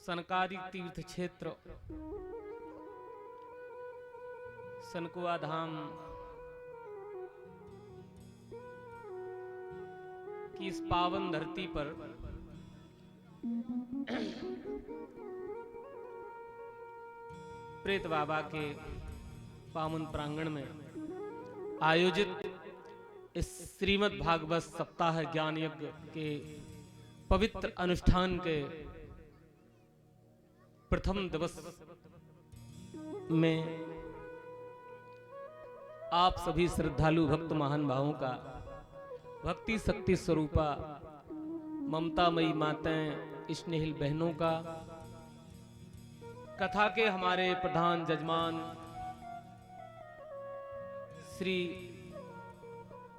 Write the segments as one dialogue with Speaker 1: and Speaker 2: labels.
Speaker 1: सनकादिक तीर्थ क्षेत्र सनकुआ धाम की इस पावन धरती पर प्रेत बाबा के पावन प्रांगण में आयोजित इस श्रीमद् भागवत सप्ताह ज्ञान यज्ञ के पवित्र अनुष्ठान के प्रथम दिवस में आप सभी श्रद्धालु भक्त महान भावों का भक्ति शक्ति स्वरूपा ममतामयी माताएं स्नेहिल बहनों का कथा के हमारे प्रधान जजमान श्री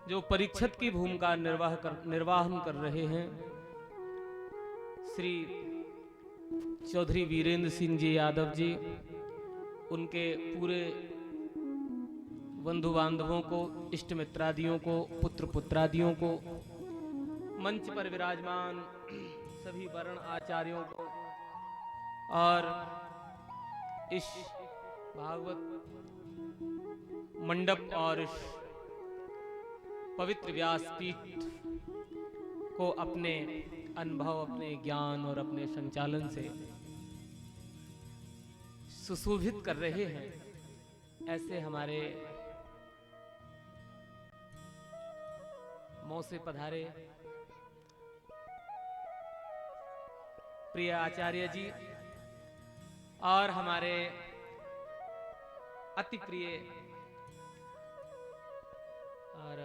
Speaker 1: जो परीक्षित की भूमिका निर्वाहन कर रहे हैं श्री चौधरी वीरेंद्र सिंह जी यादव जी, उनके पूरे बंधु बांधवों को, इष्ट मित्रादियों को, पुत्र पुत्रादियों को, मंच पर विराजमान सभी वर्ण आचार्यों को और इस भागवत मंडप और इस पवित्र व्यासपीठ को अपने अनुभव, अपने ज्ञान और अपने संचालन से सुशोभित कर रहे हैं, ऐसे हमारे मौसे पधारे प्रिय आचार्य जी और हमारे अति प्रिय और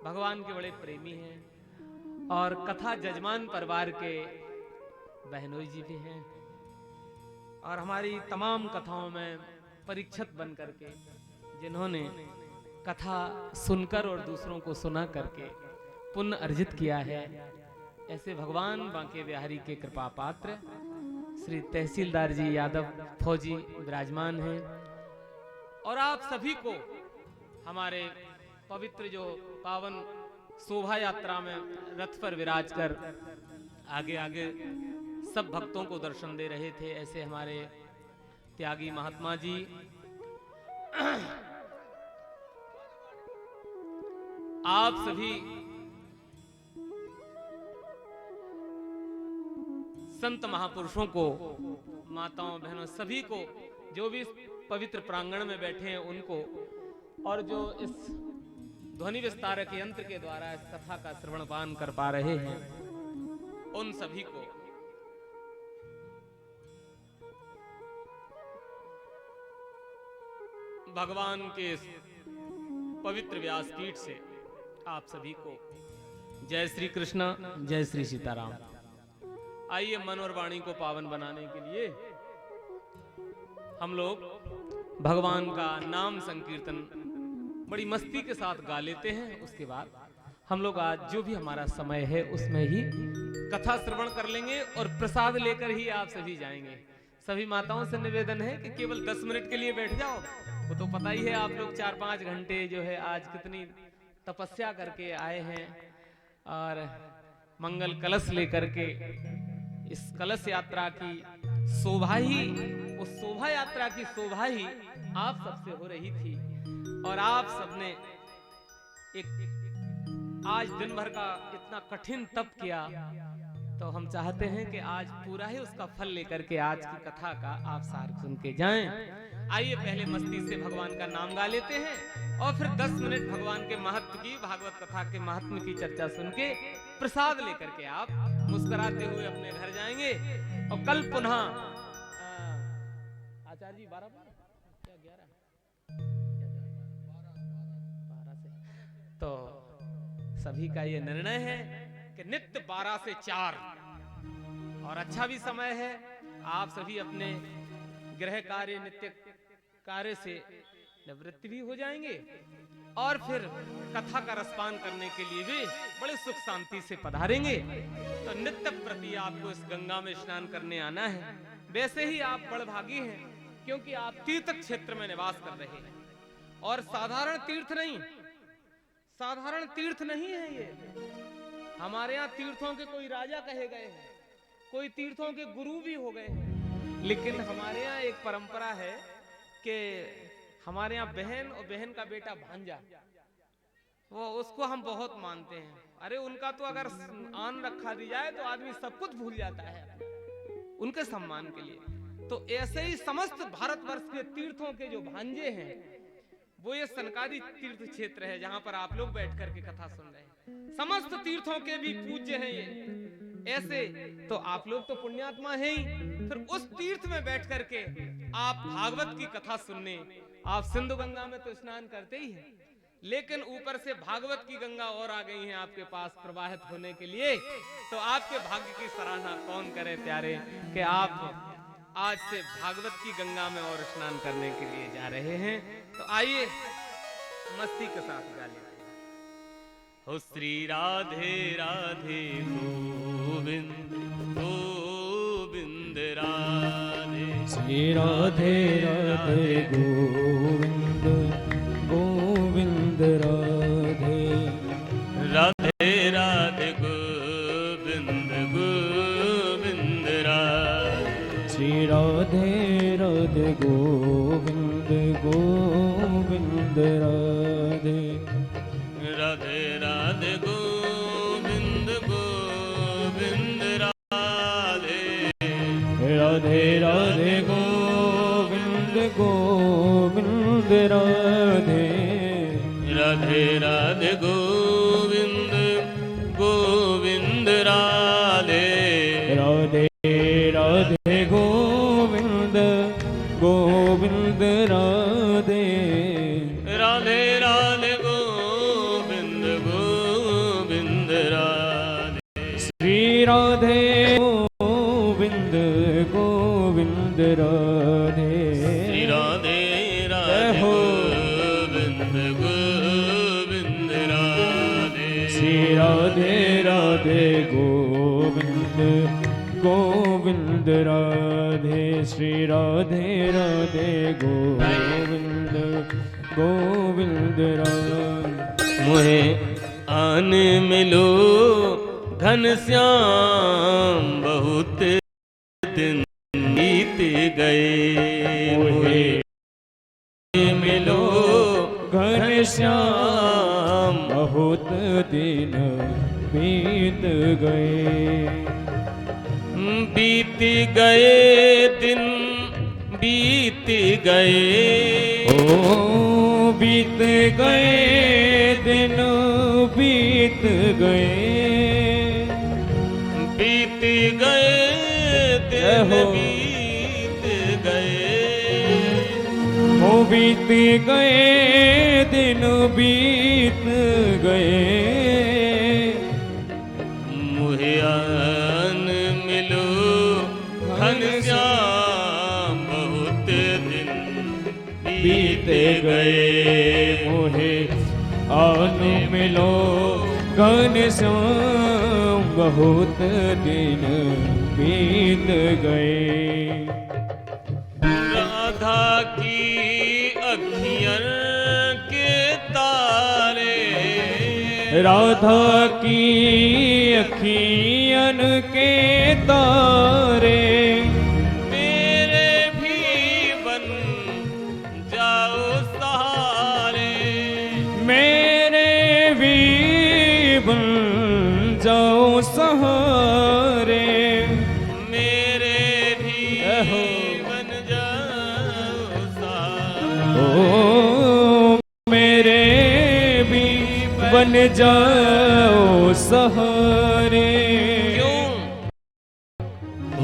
Speaker 1: भगवान के बड़े प्रेमी हैं और कथा जजमान परिवार के बहनोई जी भी हैं और हमारी तमाम कथाओं में परीक्षित बन करके जिन्होंने कथा सुनकर और दूसरों को सुना करके पुण्य अर्जित किया है, ऐसे भगवान बांके बिहारी के कृपा पात्र श्री तहसीलदार जी यादव फौजी विराजमान हैं और आप सभी को हमारे पवित्र जो पावन शोभा यात्रा में रथ पर विराज कर आगे आगे सब भक्तों को दर्शन दे रहे थे, ऐसे हमारे त्यागी महात्मा जी आप सभी संत महापुरुषों को, माताओं बहनों सभी को, जो भी पवित्र प्रांगण में बैठे हैं उनको और जो इस ध्वनि विस्तारक यंत्र के द्वारा इस कथा का श्रवण पान कर पा रहे हैं उन सभी को भगवान के इस पवित्र व्यासपीठ से आप सभी को जय श्री कृष्ण, जय श्री सीताराम। आइए मन और वाणी को पावन बनाने के लिए हम लोग भगवान का नाम संकीर्तन बड़ी मस्ती के साथ गा लेते हैं। उसके बाद हम लोग आज जो भी हमारा समय है उसमें ही कथा श्रवण कर लेंगे और प्रसाद लेकर ही आप सभी जाएंगे। सभी माताओं से निवेदन है कि केवल 10 मिनट के लिए बैठ जाओ। वो तो पता ही है आप लोग 4-5 घंटे जो है आज कितनी तपस्या करके आए हैं और मंगल कलश लेकर के इस कलश यात्रा की शोभा ही, उस शोभा यात्रा की शोभा ही आप सबसे हो रही थी और आप सबने एक आज दिन भर का इतना कठिन तप किया, तो हम चाहते हैं कि आज पूरा ही उसका फल लेकर के आज की कथा का आप सार सुन के जाएं। आइए पहले मस्ती से भगवान का नाम गा लेते हैं और फिर 10 मिनट भगवान के महत्व की, भागवत कथा के महत्व की चर्चा सुन के प्रसाद लेकर के आप मुस्कुराते हुए अपने घर जाएंगे। और कल पुनः आचार्य जी 12 क्या 11 से तो सभी का ये निर्णय है कि नित्य 12 से 4 और अच्छा भी समय है। आप सभी अपने गृह कार्य, नित्य कार्य से निवृत्ति भी हो जाएंगे और फिर कथा का रसपान करने के लिए भी बड़े सुख शांति से पधारेंगे। तो नित्य प्रति आपको इस गंगा में स्नान करने आना है। वैसे ही आप बड़भागी हैं क्योंकि आप तीर्थ क्षेत्र में निवास कर रहे हैं और साधारण तीर्थ नहीं, साधारण तीर्थ नहीं है ये। हमारे यहाँ तीर्थों के कोई राजा कहे गए हैं, कोई तीर्थों के गुरु भी हो गए। लेकिन हमारे यहाँ एक परंपरा है कि हमारे यहाँ बहन और बहन का बेटा भांजा, वो उसको हम बहुत मानते हैं। अरे उनका तो अगर आन रखा दी जाए तो आदमी सब कुछ भूल जाता है उनके सम्मान के लिए। तो ऐसे ही समस्त भारतवर्ष के तीर्थों के जो भांजे हैं, वो ये सनकादि तीर्थ क्षेत्र है जहां पर आप लोग बैठ करके कथा सुन रहे हैं। समस्त तीर्थों के भी पूज्य हैं ये। ऐसे तो आप लोग तो पुण्यात्मा हैं ही, फिर उस तीर्थ में बैठ करके आप भागवत की कथा सुनने, आप सिंधु गंगा में तो स्नान करते ही हैं, लेकिन ऊपर से भागवत की गंगा और आ गई है आपके पास प्रवाहित होने के लिए। तो आपके भाग्य की सराहना कौन करे प्यारे, कि आप आज से भागवत की गंगा में और स्नान करने के लिए जा रहे हैं। तो आइए मस्ती के साथ गा लेते हैं। हो श्री राधे राधे गोविंद गोविंद राधे,
Speaker 2: श्री राधे राधे गोविंद गोविंद राधे,
Speaker 3: राधे राधे गोविंद गोविंद राधे,
Speaker 2: श्री राधे राधे गोविंद गोविंद राधे,
Speaker 3: राधे राधे गोविंद गोविंद राधे,
Speaker 2: राधे राधे गोविंद गोविंद राधे,
Speaker 3: राधे राधे गोविंद गोविंद राधे,
Speaker 2: राधे राधे गोविंद गोविंद राधे,
Speaker 3: राधे राधे गोविंद गोविंद राधे,
Speaker 2: श्री राधे गोविंद गोविंद राधे,
Speaker 3: श्री राधे राधे गोविंद गोविंद राधे,
Speaker 2: श्री राधे राधे गोविंद गोविंद राधे, श्री राधे राधे गोविंद गोविंद राधे।
Speaker 3: मोहे आन मिलो घनश्याम बहुत दिन बीत गए, मोहे
Speaker 2: मिलो घनश्याम बहुत दिन बीत गए,
Speaker 3: बीत गए दिन बीत गए,
Speaker 2: ओ बीत गए दिन बीत गए,
Speaker 3: बीत गए दिन बीत गए,
Speaker 2: ओ बीत गए दिन बीत गए,
Speaker 3: मुहे आन मिलो घनश्याम बहुत दिन
Speaker 2: बीत गए, मोहे आन मिलो घनश्याम बहुत दिन बीत गए,
Speaker 3: राधा की अखियन के तारे,
Speaker 2: राधा की अखियन के तारे,
Speaker 3: मेरे भी बन जाओ सहारे,
Speaker 2: मेरे भी बन जाओ सहारे,
Speaker 3: मेरे भी बन जाओ सहारे,
Speaker 2: ओ मेरे भी बन जाओ सहारे।
Speaker 3: क्यों ओ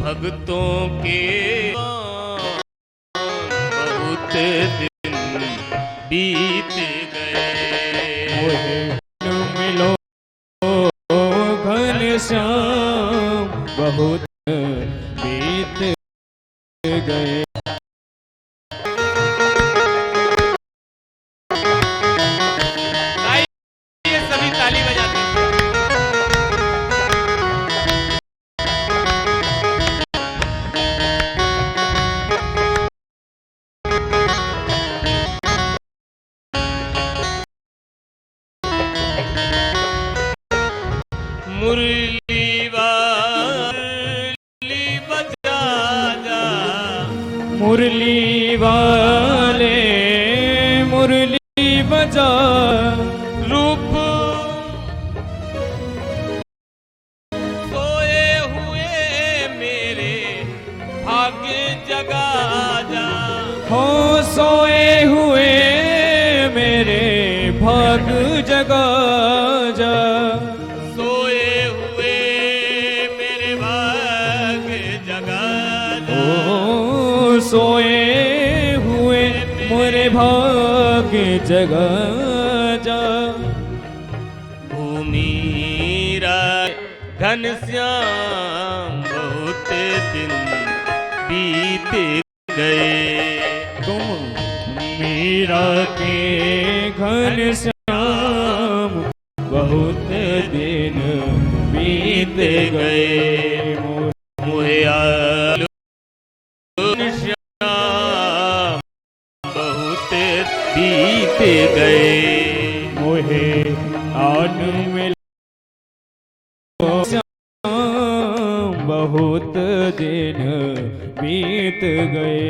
Speaker 3: भक्तों के बहुत दिन बीत गए,
Speaker 2: मिलो घनश्याम बहुत बीत गए,
Speaker 1: ये सभी ताली बजाते हैं।
Speaker 3: मुरली वाले
Speaker 2: मुरली वाले मुरली बजा,
Speaker 3: रूप सोए हुए मेरे भाग्य जगा जा।
Speaker 2: हो सोए हुए मेरे भाग जगा जा,
Speaker 3: सोए हुए मेरे भाग्य जगा जा।
Speaker 2: ओ सोए हुए मेरे भाग जगा जा।
Speaker 3: भूमिरा घनश्याम बहुत दिन बीत गए।
Speaker 2: तुम मीरा के घनश्याम बहुत दिन बीत गए।
Speaker 3: मोहे आलो घनश्याम बहुत बीत गए।
Speaker 2: मोहे आन मिलो श्याम बहुत दिन बीत गए।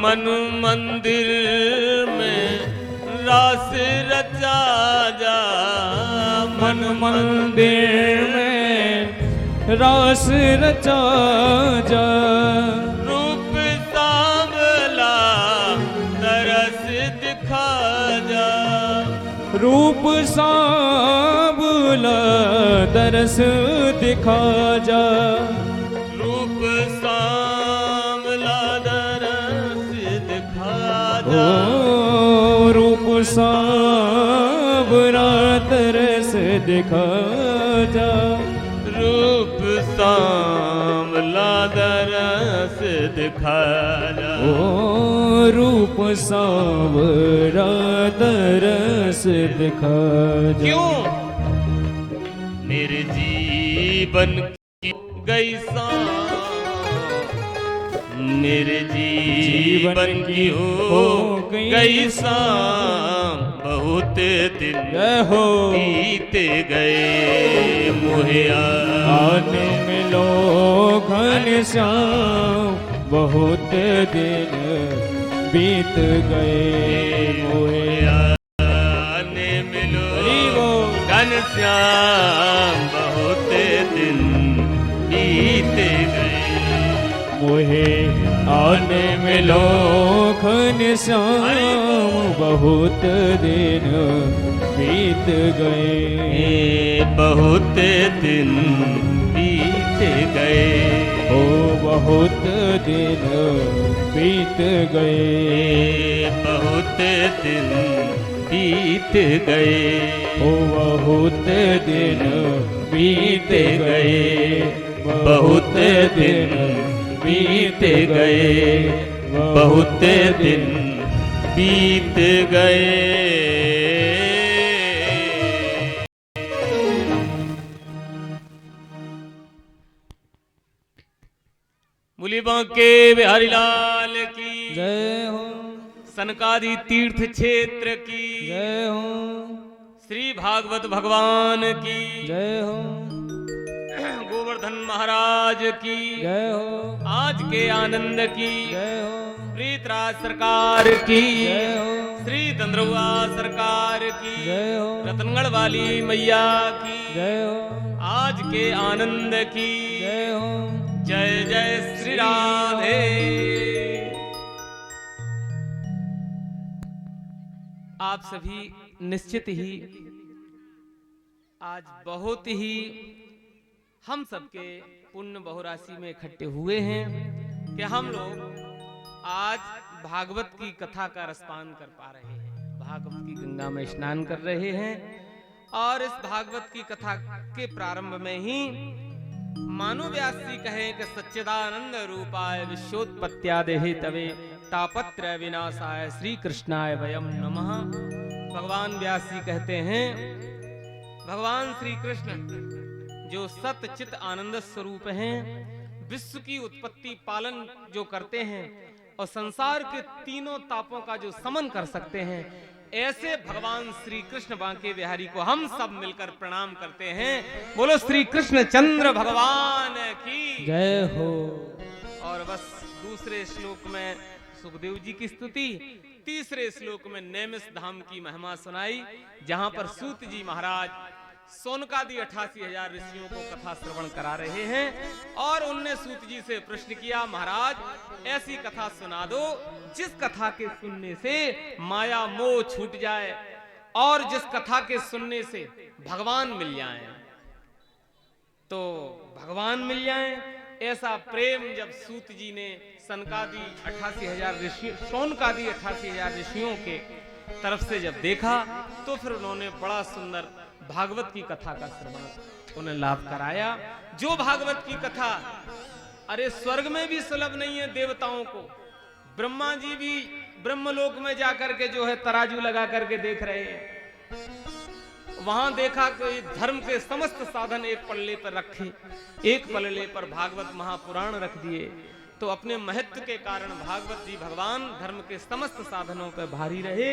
Speaker 3: मन मंदिर में रास रचा जा।
Speaker 2: मन मंदिर में रास रचा जा।
Speaker 3: रूप सांवला तरस दिखा जा।
Speaker 2: रूप सांवला दरस दिखा जा।
Speaker 3: रूप सांवला तरस दिखा
Speaker 2: ओ
Speaker 3: जा।
Speaker 2: रूप सांवला तरस दिखा जा।
Speaker 3: रूप सांवला तरस दिखा जा।
Speaker 2: ओ रूप सांवला तरस दिखा जा।
Speaker 3: क्यों मेरे जीवन की गई सांस, मेरे जीवन की हो गई सांस। बहुत दिन
Speaker 2: जय हो
Speaker 3: बीते गए। मोहे
Speaker 2: आन मिलो घनश्याम बहुत दिन बीत गए। मोहे
Speaker 3: आने मिलो घनश्याम बहुत दिन बीत गए।
Speaker 2: मोहे आने मिलो घनश्याम बहुत दिन बीत गए।
Speaker 3: बहुत दिन बीत गए।
Speaker 2: ओ बहुत दिन बीत गए।
Speaker 3: बहुत दिन बीत गए।
Speaker 2: ओ बहुत दिन बीत गए।
Speaker 3: बहुत दिन बीत गए। बहुत दिन बीत गए। मुली बांके बिहारी लाल की
Speaker 2: जय हो।
Speaker 3: सनकादि तीर्थ क्षेत्र की
Speaker 2: जय हो।
Speaker 3: श्री भागवत भगवान की
Speaker 2: जय हो।
Speaker 3: गोवर्धन महाराज की
Speaker 2: जय हो।
Speaker 3: आज के आनंद की
Speaker 2: जय हो।
Speaker 3: प्रीतराज सरकार की
Speaker 2: जय हो।
Speaker 3: श्री दंद्रुआ सरकार की
Speaker 2: जय हो।
Speaker 3: रतनगढ़ वाली मैया की
Speaker 2: जय हो।
Speaker 3: आज के आनंद की
Speaker 2: जय हो।
Speaker 3: जय जय श्री राधे।
Speaker 1: आप सभी निश्चित ही आज बहुत ही हम सबके पुण्य बहुराशि में इकट्ठे हुए हैं कि हम लोग आज भागवत की कथा का रसपान कर पा रहे हैं, भागवत की गंगा में स्नान कर रहे हैं और इस भागवत की कथा के प्रारंभ में ही मानो व्यास जी कहे कि सच्चिदानंद रूपाय विश्वोत्पत्त्यादि हेतवे तापत्रय विनाशाय श्री कृष्णाय वयम नमः। भगवान व्यास जी कहते हैं भगवान श्री कृष्ण जो सत चित आनंद स्वरूप हैं, विश्व की उत्पत्ति पालन जो करते हैं और संसार के तीनों तापों का जो समन कर सकते हैं, ऐसे भगवान श्री कृष्ण बांके बिहारी को हम सब मिलकर प्रणाम करते हैं। बोलो श्री कृष्ण चंद्र भगवान की
Speaker 2: जय हो।
Speaker 1: और बस दूसरे श्लोक में सुखदेव जी की स्तुति, तीसरे श्लोक में नैमिष धाम की महिमा सुनाई, जहां पर सूत जी महाराज सोनकादि 88,000 ऋषियों को कथा श्रवण करा रहे हैं। और उनने सूत जी से प्रश्न किया, महाराज ऐसी कथा सुना दो जिस कथा के सुनने से माया मोह छूट जाए और जिस कथा के सुनने से भगवान मिल जाए। तो भगवान मिल जाए ऐसा प्रेम जब सूत जी ने सनकादि 88,000 ऋषि सोनकादि 88,000 ऋषियों के तरफ से जब देखा, तो फिर उन्होंने बड़ा सुंदर भागवत की कथा का श्रवण उन्हें लाभ कराया। जो भागवत की कथा अरे स्वर्ग में भी सुलभ नहीं है देवताओं को। ब्रह्मा जी भी ब्रह्मलोक में जाकर के जो है तराजू लगा करके देख रहे हैं। वहां देखा कि धर्म के समस्त साधन एक पल्ले पर रखे, एक पल्ले पर भागवत महापुराण रख दिए। तो अपने महत्व के कारण भागवत जी भगवान धर्म के समस्त साधनों पर भारी रहे।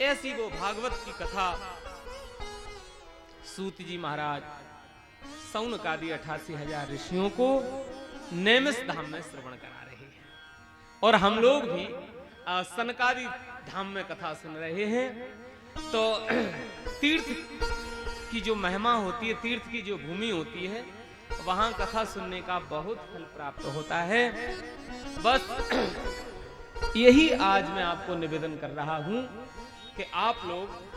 Speaker 1: ऐसी वो भागवत की कथा सूत जी महाराज सौनकादि 88,000 ऋषियों को नैमिष धाम में श्रवण करा रहे हैं। और हम लोग भी सनकादि धाम में कथा सुन रहे हैं। तो तीर्थ की जो महिमा होती है, तीर्थ की जो भूमि होती है, वहां कथा सुनने का बहुत फल प्राप्त होता है। बस यही आज मैं आपको निवेदन कर रहा हूं कि आप लोग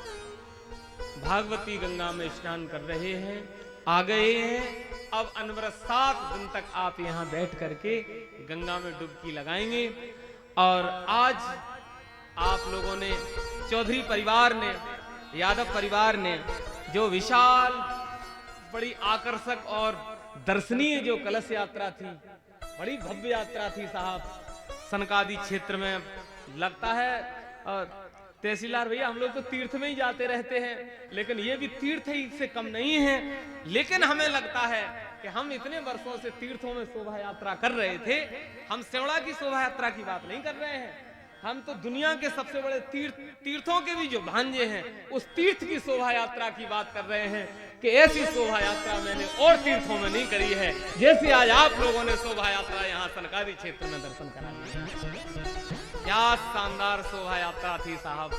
Speaker 1: भागवती गंगा में स्नान कर रहे हैं, आ गए हैं। अब अनवरत 7 दिन तक आप यहाँ बैठ करके गंगा में डुबकी लगाएंगे। और आज आप लोगों ने, चौधरी परिवार ने, यादव परिवार ने जो विशाल बड़ी आकर्षक और दर्शनीय जो कलश यात्रा थी, बड़ी भव्य यात्रा थी साहब। सनकादि क्षेत्र में लगता है और तहसीलदार भैया हम लोग तो तीर्थ में ही जाते रहते हैं, लेकिन ये भी तीर्थ ही से कम नहीं है। लेकिन हमें लगता है कि हम इतने वर्षों से तीर्थों में शोभा यात्रा कर रहे थे। हम सेवड़ा की शोभा यात्रा की बात नहीं कर रहे हैं, हम तो दुनिया के सबसे बड़े तीर्थों के भी जो भांजे हैं उस तीर्थ की शोभा यात्रा की बात कर रहे हैं कि ऐसी शोभा यात्रा मैंने और तीर्थों में नहीं करी है जैसी आज आप लोगों ने शोभा यात्रा यहाँ सनकादि क्षेत्र में दर्शन करा दिया। क्या शानदार शोभा यात्रा थी साहब।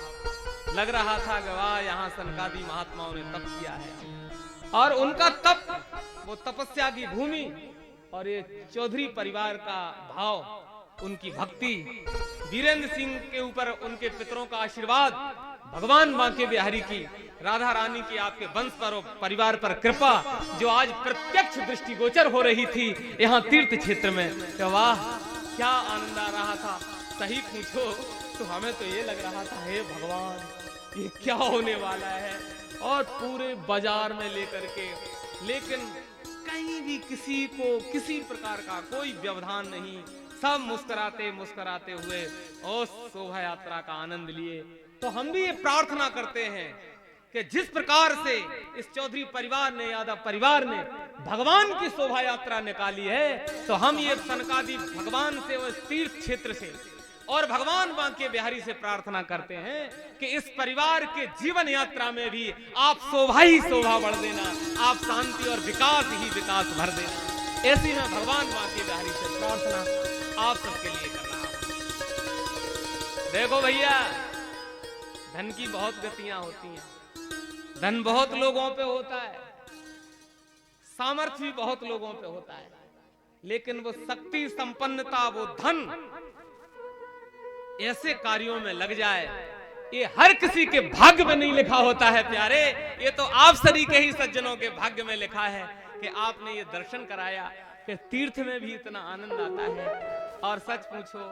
Speaker 1: लग रहा था कि वाह, यहाँ सनकादि महात्माओं ने तप किया है। और उनका तप, वो तपस्या की भूमि, और ये चौधरी परिवार का भाव, उनकी भक्ति, वीरेंद्र सिंह के ऊपर उनके पितरों का आशीर्वाद, भगवान बांके बिहारी की, राधा रानी की आपके वंश पर और परिवार पर कृपा जो आज प्रत्यक्ष दृष्टिगोचर हो रही थी यहाँ तीर्थ क्षेत्र में। तो वाह, क्या आनंद आ रहा था। सही पूछो तो हमें तो ये लग रहा था, हे भगवान ये क्या होने वाला है। और पूरे बाजार में लेकर के, लेकिन कहीं भी किसी को किसी प्रकार का कोई व्यवधान नहीं, सब मुस्कुराते मुस्कुराते हुए और शोभा यात्रा का आनंद लिए। तो हम भी ये प्रार्थना करते हैं कि जिस प्रकार से इस चौधरी परिवार ने, यादव परिवार ने भगवान की शोभा यात्रा निकाली है, तो हम ये सनकादि भगवान से और तीर्थ क्षेत्र से और भगवान बांके बिहारी से प्रार्थना करते हैं कि इस परिवार के जीवन यात्रा में भी आप शोभा ही शोभा बढ़ देना, आप शांति और विकास ही विकास भर देना। ऐसी मैं भगवान बांके बिहारी से प्रार्थना आप सबके लिए कर रहा हूं। देखो भैया, धन की बहुत गतियां होती हैं, धन बहुत लोगों पे होता है, सामर्थ्य भी बहुत लोगों पे होता है, लेकिन वो शक्ति संपन्नता, वो धन ऐसे कार्यों में लग जाए, ये हर किसी के भाग्य में नहीं लिखा होता है प्यारे। ये तो आप सभी के ही सज्जनों के भाग्य में लिखा है कि आपने ये दर्शन कराया कि तीर्थ में भी इतना आनंद आता है। और सच पूछो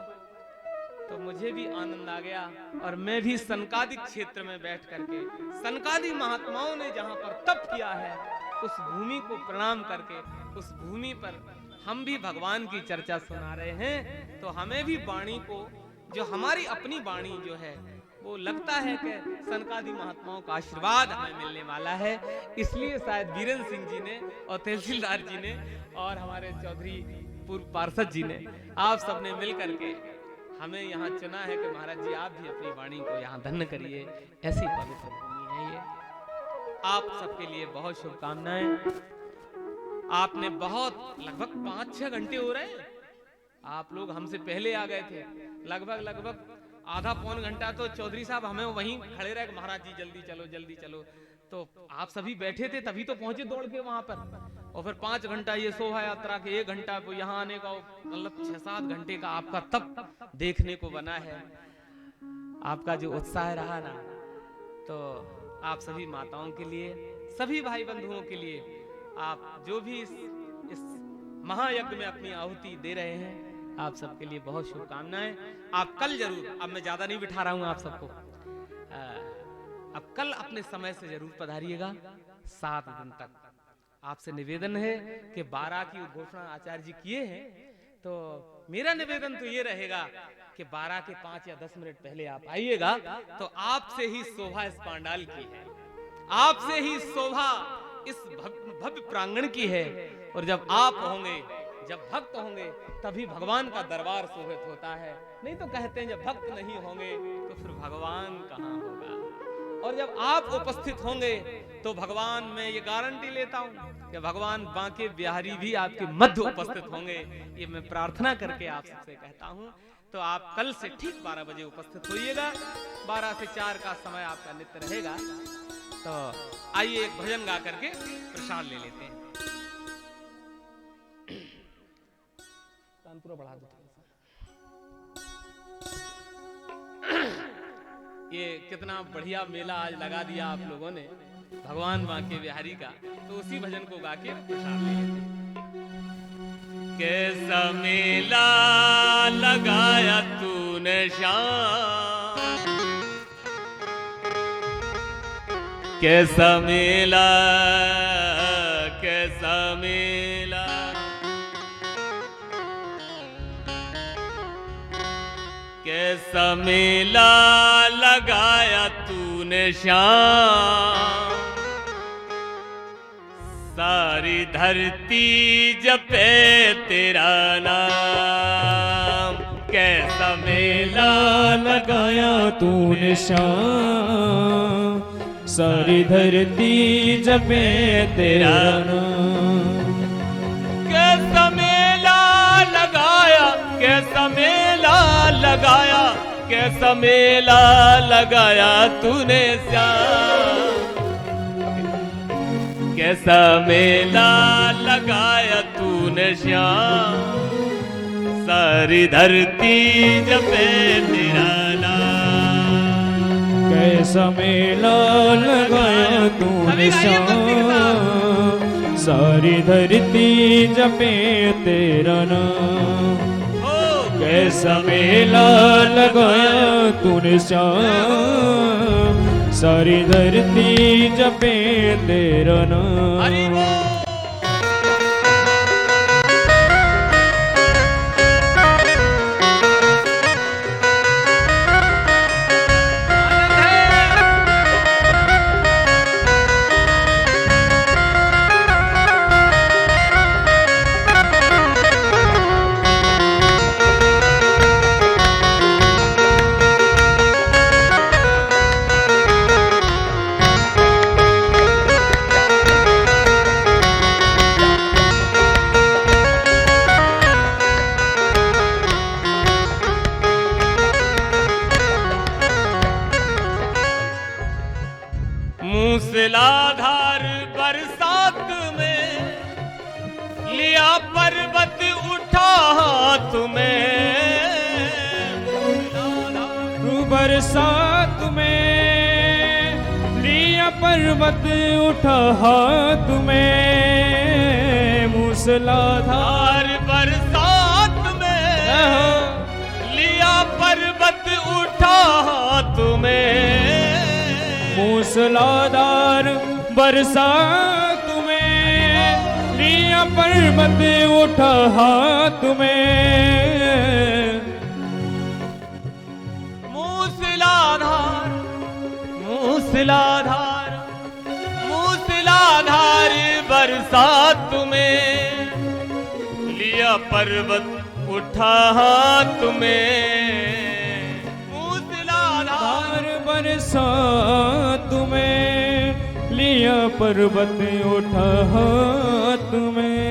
Speaker 1: तो मुझे भी आनंद आ गया और मैं भी सनकादिक क्षेत्र में बैठ करके सनकादि महात्माओं ने जहां पर तप किया है उस भूमि को प्रणाम करके उस भूमि पर हम भी भगवान की चर्चा सुना रहे हैं। तो हमें भी वाणी को, जो हमारी अपनी वाणी जो है, वो लगता है कि सनकादि महात्माओं का आशीर्वाद हमें मिलने वाला है। इसलिए शायद वीरेंद्र सिंह जी ने और तहसीलदार जी ने और हमारे चौधरी पूर्व पार्षद जी ने, आप सबने मिल करके हमें यहाँ चुना है कि महाराज जी आप भी अपनी वाणी को यहाँ धन्य करिए। ऐसी पवित्र भूमि है ये। आप सबके लिए बहुत शुभकामनाएं। आपने बहुत लगभग 5-6 घंटे हो रहे हैं, आप लोग हमसे पहले आ गए थे। लगभग आधा पौन घंटा तो चौधरी साहब हमें वहीं खड़े रहे, महाराज जी जल्दी चलो जल्दी चलो। तो आप सभी बैठे थे तभी तो पहुंचे दौड़ के वहां पर। और फिर 5 घंटा ये शोभा यात्रा के 1 घंटा को यहाँ आने का, मतलब 6-7 घंटे का आपका तप देखने को बना है। आपका जो उत्साह रहा ना, तो आप सभी माताओं के लिए, सभी भाई बंधुओं के लिए, आप जो भी इस महायज्ञ में अपनी आहुति दे रहे हैं, आप सबके लिए बहुत शुभकामनाएं। आप कल जरूर, अब मैं ज्यादा नहीं बिठा रहा हूं आप सबको, अब कल अपने समय से जरूर पधारिएगा 7 दिन तक। आपसे निवेदन है कि 12 की घोषणा आचार्य जी किए हैं, तो मेरा निवेदन तो ये रहेगा कि 12 के 5 या 10 मिनट पहले आप आइएगा। तो आपसे ही शोभा इस पांडाल की है, आपसे ही शोभा इस भव्य प्रांगण की है। और जब आप होंगे, जब भक्त होंगे, तभी भगवान का दरबार शोभित होता है। नहीं तो कहते हैं जब भक्त नहीं होंगे तो फिर भगवान कहाँ होगा। और जब आप उपस्थित होंगे तो भगवान, मैं ये गारंटी लेता हूं कि भगवान बांके बिहारी भी आपके मध्य उपस्थित होंगे। ये मैं प्रार्थना करके आप सबसे कहता हूं। तो आप कल से ठीक 12 बजे उपस्थित होइएगा। 12 से 4 का समय आपका नित्य रहेगा। तो आइए एक भजन गा करके प्रसाद ले लेते हैं। पूरा बढ़ा दो। ये कितना बढ़िया मेला आज लगा दिया आप लोगों ने भगवान बांके बिहारी का। तो उसी भजन को गा के प्रसाद ले लेते हैं।
Speaker 3: कैसा मेला लगाया तूने श्याम, कैसा मेला, कैसा मेला, कैसा मेला लगाया तूने श्याम। सारी धरती जपे तेरा नाम। कैसा मेला
Speaker 2: लगाया तूने श्याम, सारी धरती जपे तेरा नाम।
Speaker 3: कैसा मेला लगाया, कैसा मेला लगाया, कैसा मेला लगाया तूने श्याम। कैसा मेला लगाया तूने श्याम। सारी धरती जपे तेरा नाम।
Speaker 2: कैसा मेला लगाया तूने श्याम, सारी धरती जपे तेरा नाम। कैसा मेला लगाया तूने श्याम, सारी धरती जपे तेरा नाम।
Speaker 3: मूसलाधार बरसात में लिया पर्वत उठा हाथ में।
Speaker 2: बरसात में लिया पर्वत उठा हाथ में। मूसलाधार
Speaker 3: बरसात में लिया पर्वत उठा तुम्हें,
Speaker 2: मूसलाधार बरसा तुम्हें, लिया पर्वत उठा हाथ में।
Speaker 3: मूसलाधार मूसलाधार मूसलाधार बरसात में, लिया पर्वत उठा हाथ में। मूसलाधार
Speaker 2: बरसा तुम्हें, लिया पर्वत उठा हाथ में।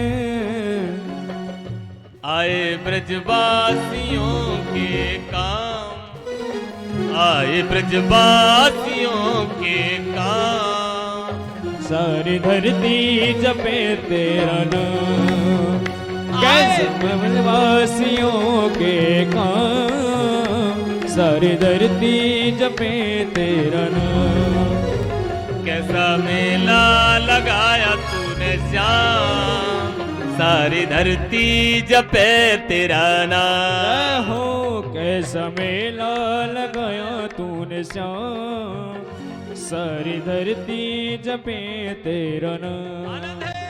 Speaker 3: आए ब्रजवासियों के काम, आए ब्रजवासियों के काम,
Speaker 2: सारी धरती जपे तेरा नाम, कैसे ब्रजवासियों के काम, सारी धरती जपे तेरा नाम।
Speaker 3: कैसा मेला लगाया तूने श्याम, सारी धरती जपे तेरा नाम।
Speaker 2: हो कैसा मेला लगाया तूने श्याम, सारी धरती जपे तेरा नाम।